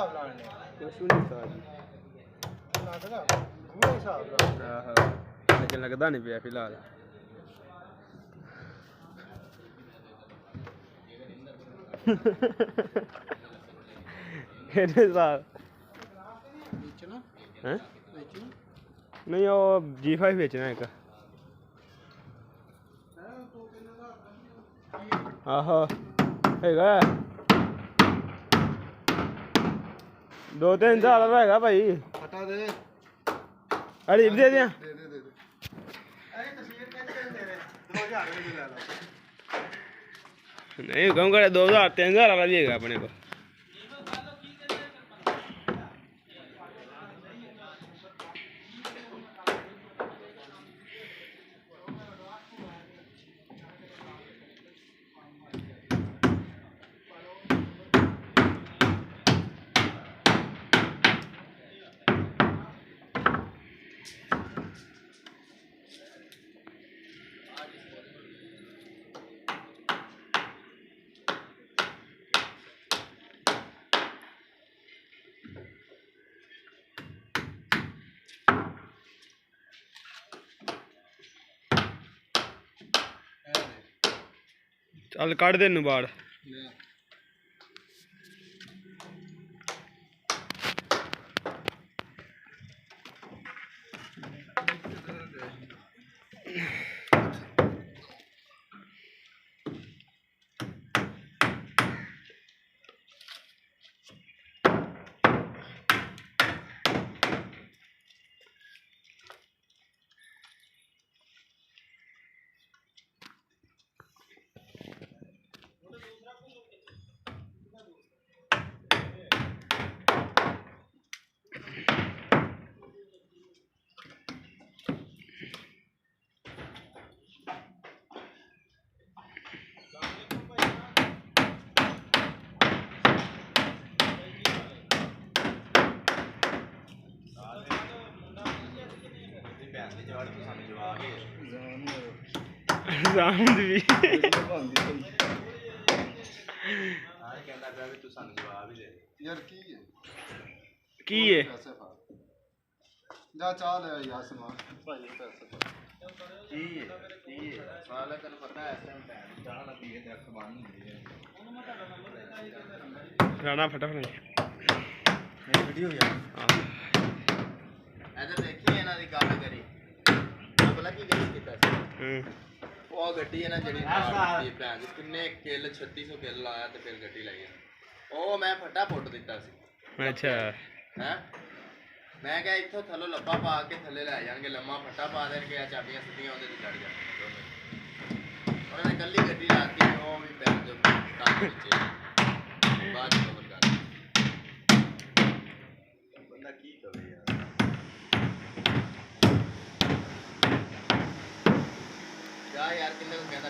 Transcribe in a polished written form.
ਹਿਸਾਬ ਲਾਣੇ ਕੁਛ ਨਹੀਂ ਸਾਜ ਲੱਗਦਾ ਪੂਰਾ ਹਿਸਾਬ ਲਾ ਆਹ ਲੇਕਿਨ ਲੱਗਦਾ ਨਹੀਂ ਪਿਆ ਫਿਲਹਾਲ ਇਹਦੇ ਸਾਹ ਵੇਚਣਾ ਹੈ ਵੇਚਣਾ ਨਹੀਂ ਉਹ G5 ਵੇਚਣਾ ਇੱਕ ਆਹੋ ਹੈਗਾ 2-3 ਹਜ਼ਾਰ ਦਾ ਹੈਗਾ ਭਾਈ ਹਟਾ ਦੇ ਅੜੀ ਦੇ ਦਿਆਂ ਦੇ ਅਰੇ ਤਸਵੀਰ ਖਿੱਚ ਕੇ ਦੇ ਦੇ 2000 ਦੇ ਲੈ ਲਾ ਨਹੀਂ ਕਹੂੰਗਾ 2000-3000 ਵਾਲਾ ਵੀ ਹੈਗਾ ਆਪਣੇ ਕੋਲ ਚੱਲ ਕੱਢ ਦੇ ਨੂੰ ਬਾੜ ਸਾਊਂਡ ਵੀ ਯਾਰ ਕੀ ਹੈ ਕੀ ਹੈ ਜਾ ਚਾਹ ਲੈ ਯਾਰ ਸਮਾਨ ਭਾਈ ਪੈਸੇ ਕੀ ਹੈ ਸਾਲਾ ਤੈਨੂੰ ਪਤਾ ਹੈ ਇਸ ਟਾਈਮ ਟਾਈਮ ਚਾਹ ਨਾ ਪੀਏ ਤੇ ਅੱਖ ਬੰਦ ਹੁੰਦੀ ਹੈ ਰਾਣਾ ਫਟਾਫਟ ਇਹ ਵੀਡੀਓ ਯਾਰ ਇਧਰ ਦੇਖੀ ਇਹਨਾਂ ਦੀ ਗੱਲ ਕਰੀ ਅਗਲਾ ਕੀ ਕੀਤਾ ਸੀ ਉਹ ਗੱਡੀ ਹੈ ਨਾ ਜਿਹੜੀ ਨਾਲ ਦੀ ਭੈਣ ਦੀ ਕਿੰਨੇ ਕਿੱਲ 3600 ਕਿੱਲ ਲਾਇਆ ਤੇ ਫਿਰ ਗੱਡੀ ਲਈ ਉਹ ਮੈਂ ਫੱਟਾ ਪੁੱਟ ਦਿੱਤਾ ਸੀ ਅੱਛਾ ਹੈ ਮੈਂ ਕਿਹਾ ਇੱਥੋਂ ਥੱਲੋਂ ਲੱਭਾ ਪਾ ਕੇ ਥੱਲੇ ਲੈ ਜਾਣਗੇ ਲੰਮਾ ਫੱਟਾ ਪਾ ਦੇਣਗੇ ਆ ਚਾਬੀਆਂ ਸਿੱਧੀਆਂ ਉਹਦੇ ਤੇ ਚੜ ਜਾਣਗੇ ਉਹਨਾਂ ਨੇ ਕੱਲੀ ਗੱਡੀ ਲਾਤੀ ਉਹ ਵੀ ਭੈਣ ਜੋ ਕੰਮ ਵਿੱਚ ਬਾਅਦ ਚ ਖਬਰ ਕਰ ਬੰਦਾ ਕੀ ਕਰੇ ਯਾਰ ਯਾਰ ਕਿੰਨੇ ਨੂੰ ਕਹਿੰਦਾ